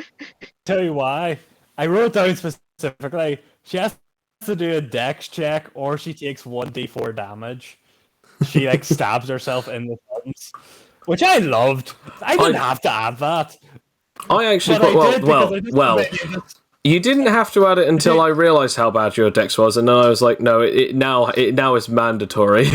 Tell you why. I wrote down specifically. She has to do a dex check, or she takes 1d4 damage. She like stabs herself in the thumbs, which I loved. I didn't have to add that. I actually well. You didn't have to add it until I realised how bad your dex was, and then I was like, no, it now is mandatory.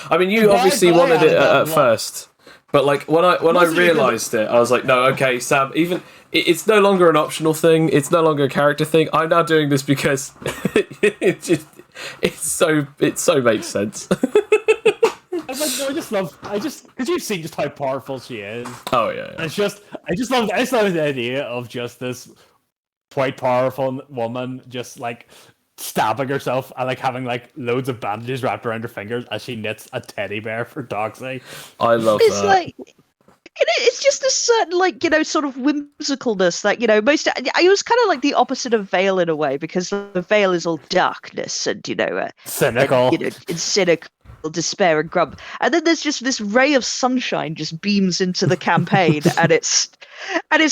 I mean, you obviously wanted it at first, but like when I realised it, I was like, no, okay, Sam. Even it's no longer an optional thing. It's no longer a character thing. I'm now doing this because it so makes sense. I just because you've seen just how powerful she is. Oh yeah. I just love the idea of just this quite powerful woman just like stabbing herself and like having like loads of bandages wrapped around her fingers as she knits a teddy bear for Doxy. I love it's that. Like, it's just this certain, like, you know, sort of whimsicalness that, you know, I was kind of like the opposite of Vale in a way, because the Vale is all darkness and, you know, cynical, and, you know, it's cynical, despair and grump, and then there's just this ray of sunshine just beams into the campaign, and it's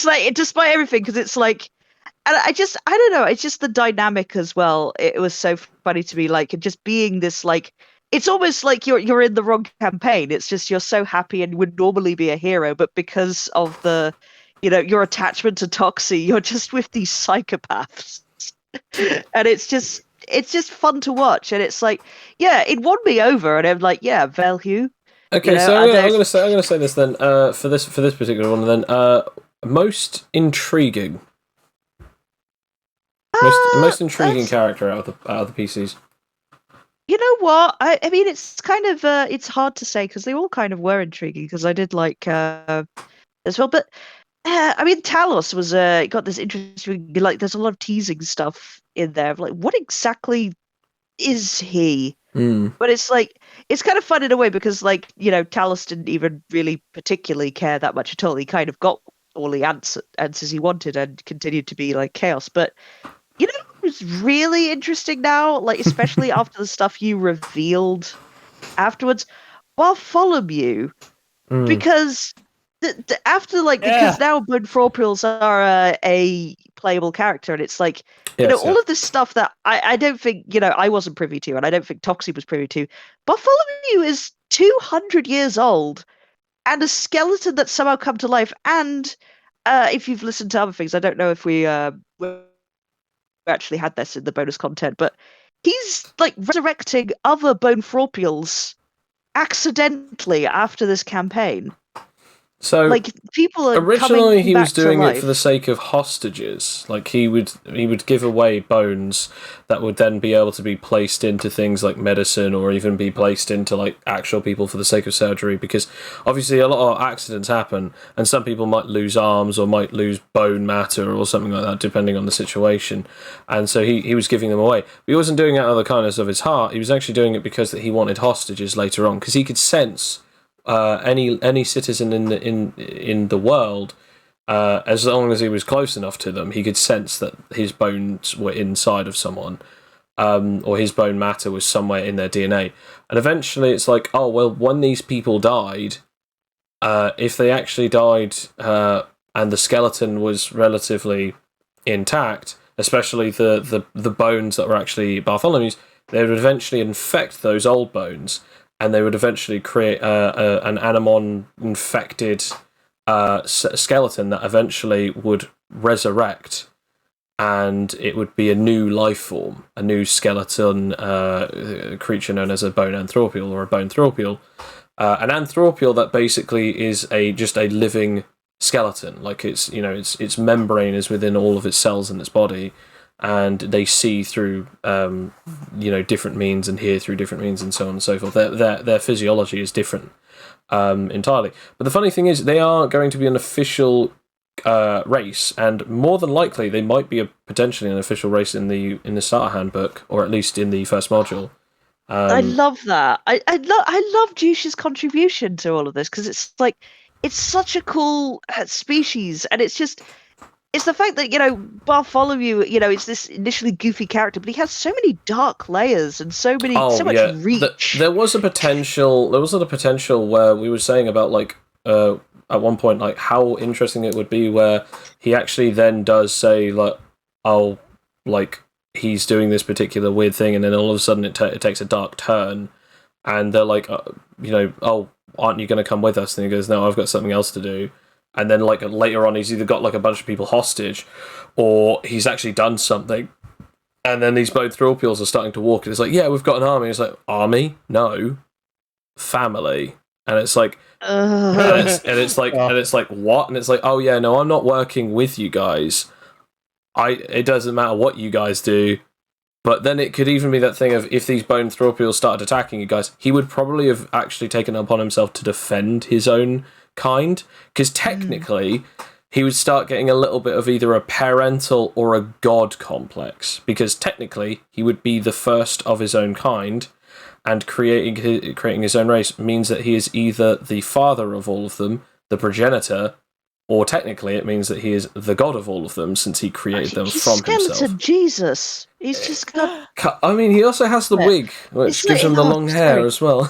like, despite everything, because it's like, and I don't know, it's just the dynamic as well. It was so funny to me, like, just being this, like, it's almost like you're in the wrong campaign. It's just you're so happy and would normally be a hero, but because of the, you know, your attachment to Toxie, you're just with these psychopaths, and it's just fun to watch. And it's like, yeah, it won me over, and I'm like, yeah, Velhu. Okay, you know, so I'm gonna say this then. For this particular one, then, most intriguing. Most intriguing character out of the PCs. You know what? I mean, it's kind of it's hard to say because they all kind of were intriguing, because I did like as well. But I mean, Talos was got this interesting, like, there's a lot of teasing stuff in there. Like, what exactly is he? Mm. But it's like, it's kind of fun in a way because, like, Talos didn't even really particularly care that much at all. He kind of got all the answers he wanted and continued to be like chaos. But it's really interesting now, like, especially after the stuff you revealed afterwards. Bartholomew, Mm. because after, like, because now Bonfropials are a playable character, and it's like, Yes, all of this stuff that I don't think, I wasn't privy to, and I don't think Toxie was privy to. Bartholomew is 200 years old and a skeleton that's somehow come to life. And if you've listened to other things, I don't know if we actually had this in the bonus content, but he's like resurrecting other Bonfropials accidentally after this campaign. So like, people are originally coming he back was doing to it life. for the sake of hostages. Like he would give away bones that would then be able to be placed into things like medicine, or even be placed into like actual people for the sake of surgery, because obviously a lot of accidents happen and some people might lose arms or might lose bone matter or something like that depending on the situation. And so he was giving them away. But he wasn't doing it out of the kindness of his heart. He was actually doing it because that he wanted hostages later on, because he could sense any citizen in the world, as long as he was close enough to them, he could sense that his bones were inside of someone, or his bone matter was somewhere in their DNA. And eventually, it's like, oh well, when these people died, if they actually died and the skeleton was relatively intact, especially the bones that were actually Bartholomew's, they would eventually infect those old bones, and they would eventually create an Animon infected skeleton that eventually would resurrect, and it would be a new life form, a new skeleton creature known as a bone anthropial or a bone thropial. An anthropial that basically is just a living skeleton, like its membrane is within all of its cells in its body, and they see through different means and hear through different means and so on and so forth. Their physiology is different entirely. But the funny thing is, they are going to be an official race, and more than likely they might be potentially an official race in the starter handbook, or at least in the first module. I love that. I love Jush's contribution to all of this, because it's like, it's such a cool species, and it's the fact that Bartholomew, it's this initially goofy character, but he has so many dark layers and so much reach. There was a potential. There was a potential where we were saying about like at one point, like how interesting it would be where he actually then does say like, oh, like he's doing this particular weird thing, and then all of a sudden it takes a dark turn, and they're like, oh, aren't you going to come with us? And he goes, no, I've got something else to do. And then, like, later on, he's either got, like, a bunch of people hostage, or he's actually done something. And then these both Thropials are starting to walk, and it's like, yeah, we've got an army. It's like, army? No. Family. And it's like, and it's like, what? And it's like, oh, yeah, no, I'm not working with you guys. It doesn't matter what you guys do. But then it could even be that thing of, if these bone Thropials started attacking you guys, he would probably have actually taken it upon himself to defend his own kind, because technically he would start getting a little bit of either a parental or a god complex, because technically he would be the first of his own kind, and creating his own race means that he is either the father of all of them, the progenitor, or technically it means that he is the god of all of them, since he created them from himself. Jesus, he's just got. I mean, he also has the wig, which gives him the long hair as well.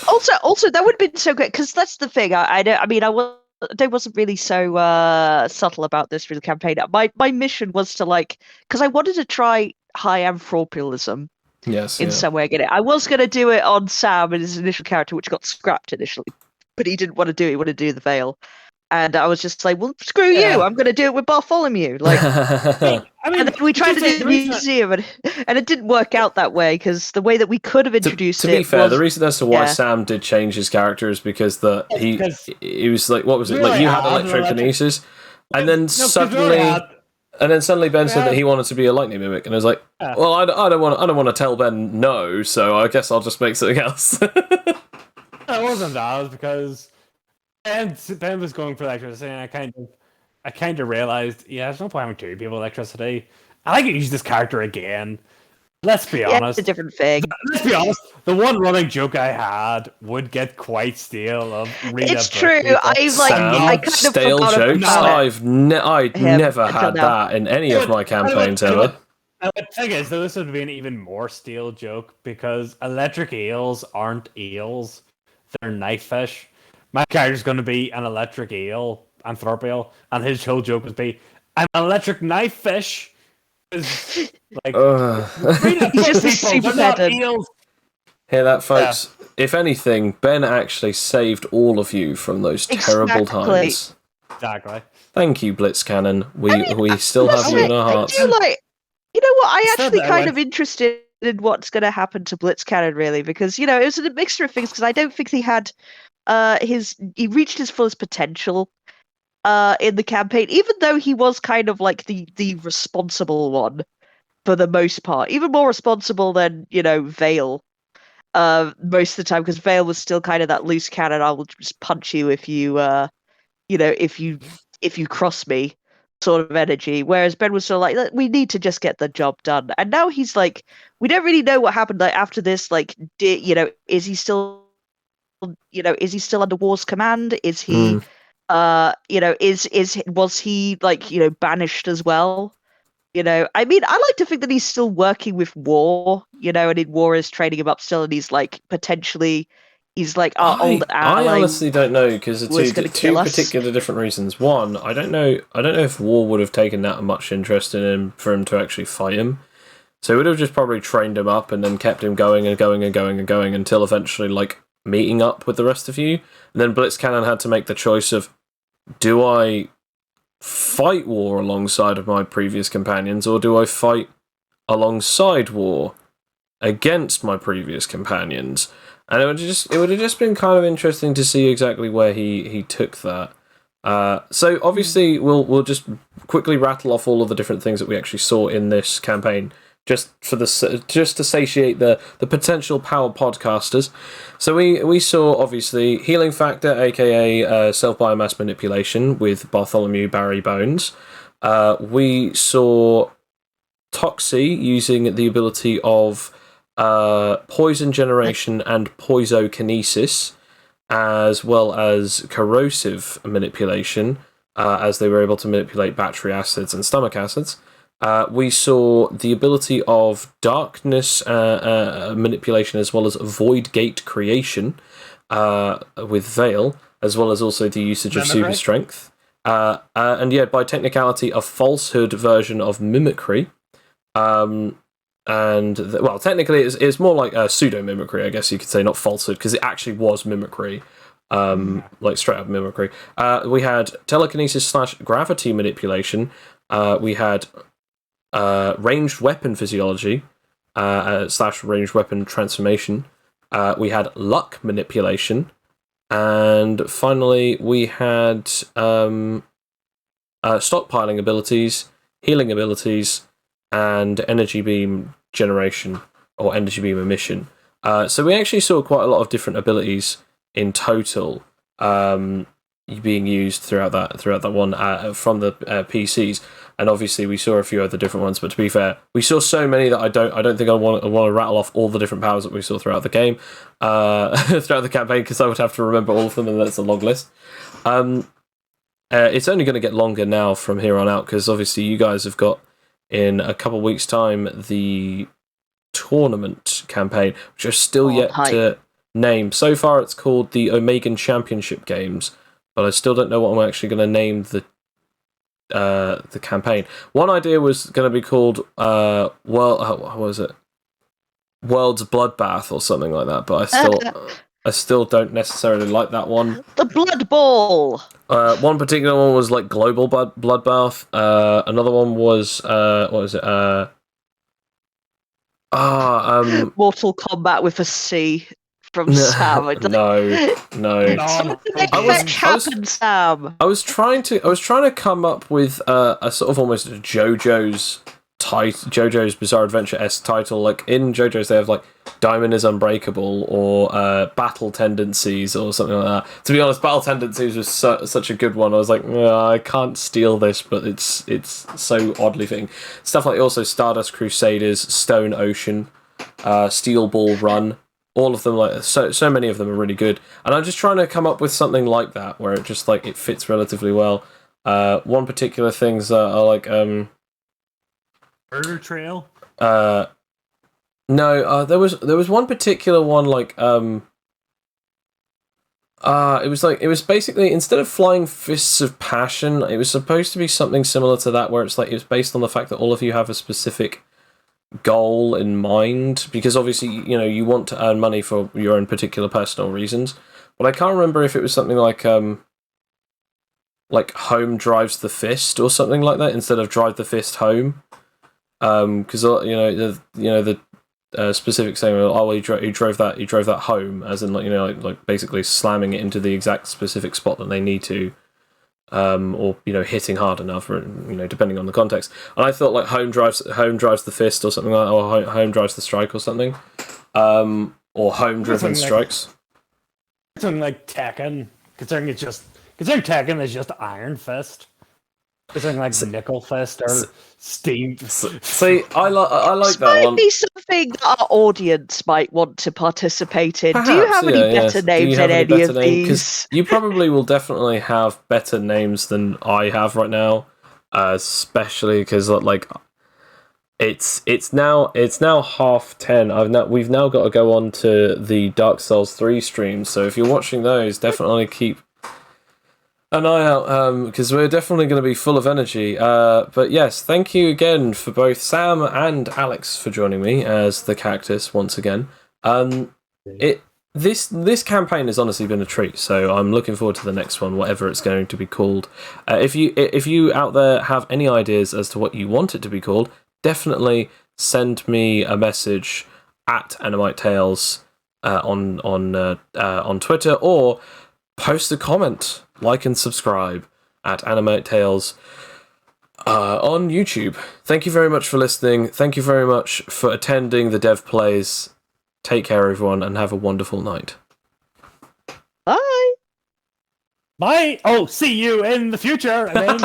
Also, that would have been so great, because that's the thing. I wasn't really so subtle about this through the campaign. My mission was to, like, because I wanted to try high anthropialism. Yes, in some way. I get it. I was going to do it on Sam and his initial character, which got scrapped initially, but he didn't want to do it. He wanted to do the Veil. And I was just like, well, screw you. I'm going to do it with Bartholomew. Like, and then we tried to do the museum, and it didn't work out that way, because the way that we could have introduced it. To be fair, the reason as to why Sam did change his character is because he was like, what was it? Like, you had electrokinesis, and then suddenly. And then suddenly Ben said that he wanted to be a lightning mimic, and I was like, "Well, I don't want to tell Ben no, so I guess I'll just make something else." It wasn't that. It was because Ben was going for electricity, and I kind of realized, yeah, there's no point having two people with electricity. I could use this character again. Let's be Yeah, honest. it's a different thing. Let's be honest. The one running joke I had would get quite stale. Of read It's a book, true. people. I've like Sam, I kind of stale forgot jokes. about I'd him never until had now. that in any of my campaigns ever. And the thing is, though, this would be an even more stale joke because electric eels aren't eels; they're knife fish. My character's going to be an electric eel, Anthropial, and his whole joke would be, "I'm an electric knife fish." Like, He's just a super pedant. eels. Hear that, folks? Yeah. If anything, Ben actually saved all of you from those terrible times. Exactly. Thank you, Blitzcannon. We still have you in our hearts. You know what? I actually kind of interested in what's going to happen to Blitzcannon, really, because it was a mixture of things. Because I don't think he had he reached his fullest potential in the campaign, even though he was kind of like the responsible one for the most part, even more responsible than Vale. Most of the time, because Vale was still kind of that loose cannon. I will just punch you if you if you cross me sort of energy, whereas Ben was sort of like, we need to just get the job done. And now he's like, we don't really know what happened like after this. Like, is he still under War's command? Is he was he like banished as well? I mean, I like to think that he's still working with War, and in War is training him up still, and he's like potentially he's like our old ally. I honestly don't know, because of two particular different reasons. One, I don't know if War would have taken that much interest in him for him to actually fight him. So he would have just probably trained him up and then kept him going and going and going and going until eventually like meeting up with the rest of you. And then Blitzcannon had to make the choice of, do I fight War alongside of my previous companions, or do I fight alongside War against my previous companions? And it would have just been kind of interesting to see exactly where he took that. So obviously we'll just quickly rattle off all of the different things that we actually saw in this campaign, just to satiate the potential power podcasters. So we saw obviously healing factor, aka self biomass manipulation with Bartholomew Barry Bones. We saw Toxie using the ability of poison generation and poisokinesis, as well as corrosive manipulation, as they were able to manipulate battery acids and stomach acids. We saw the ability of darkness manipulation, as well as void gate creation with Veil, as well as also the usage of super strength. And yeah, by technicality, a falsehood version of mimicry. Well, technically, it's more like a pseudo mimicry, I guess you could say, not falsehood, because it actually was mimicry, like straight up mimicry. We had telekinesis / gravity manipulation. We had ranged weapon physiology / ranged weapon transformation. We had luck manipulation, and finally we had stockpiling abilities, healing abilities, and energy beam generation or energy beam emission. So we actually saw quite a lot of different abilities in total being used throughout that one from the PCs, and obviously we saw a few other different ones. But to be fair, we saw so many that I don't think I want to rattle off all the different powers that we saw throughout the game, throughout the campaign, because I would have to remember all of them, and that's a long list. It's only going to get longer now from here on out, because obviously you guys have got, in a couple of weeks' time, the tournament campaign, which are still yet to name. So far, it's called the Omegan Championship Games, but I still don't know what I'm actually going to name the campaign. One idea was going to be called what was it? World's Bloodbath or something like that, but I still don't necessarily like that one. The Blood Bowl. One particular one was like Global Bloodbath. Another one was what was it? Mortal Kombat with a C from Sam. No. Sam. I was trying to come up with a sort of almost JoJo's JoJo's Bizarre Adventure-esque title. Like in JoJo's, they have like Diamond is Unbreakable or Battle Tendencies or something like that. To be honest, Battle Tendencies was such a good one. I was like, I can't steal this, but it's so oddly fitting. Stuff like also Stardust Crusaders, Stone Ocean, Steel Ball Run. All of them, like so many of them are really good. And I'm just trying to come up with something like that where it just like it fits relatively well. One particular things are like Murder Trail. No, there was one particular one like it was basically instead of Flying Fists of Passion, it was supposed to be something similar to that, where it's like it's based on the fact that all of you have a specific goal in mind, because obviously you want to earn money for your own particular personal reasons. But I can't remember if it was something like Home Drives the Fist or something like that instead of Drive the Fist Home. Because the specific saying, he drove that home, as in like basically slamming it into the exact specific spot that they need to, or hitting hard enough, or depending on the context. And I thought like home drives the fist or something like that, or home drives the strike or something, or home driven strikes. Something like Tekken, considering Tekken is just Iron Fist. It's something like Nickel Fist or Steam. See, I like that might one. Be something that our audience might want to participate in. Perhaps, do you have any better names than any of these? You probably will definitely have better names than I have right now, especially because like it's now 10:30. We've now got to go on to the Dark Souls 3 streams. So if you're watching those, definitely keep an eye out, because we're definitely going to be full of energy. But yes, thank you again for both Sam and Alex for joining me as the Cactus once again. This campaign has honestly been a treat, so I'm looking forward to the next one, whatever it's going to be called. If you out there have any ideas as to what you want it to be called, definitely send me a message at Animite Tales on Twitter, or post a comment. Like and subscribe at Animate Tales on YouTube. Thank you very much for listening. Thank you very much for attending the Dev Plays. Take care, everyone, and have a wonderful night. Bye. Bye. Oh, see you in the future. I mean.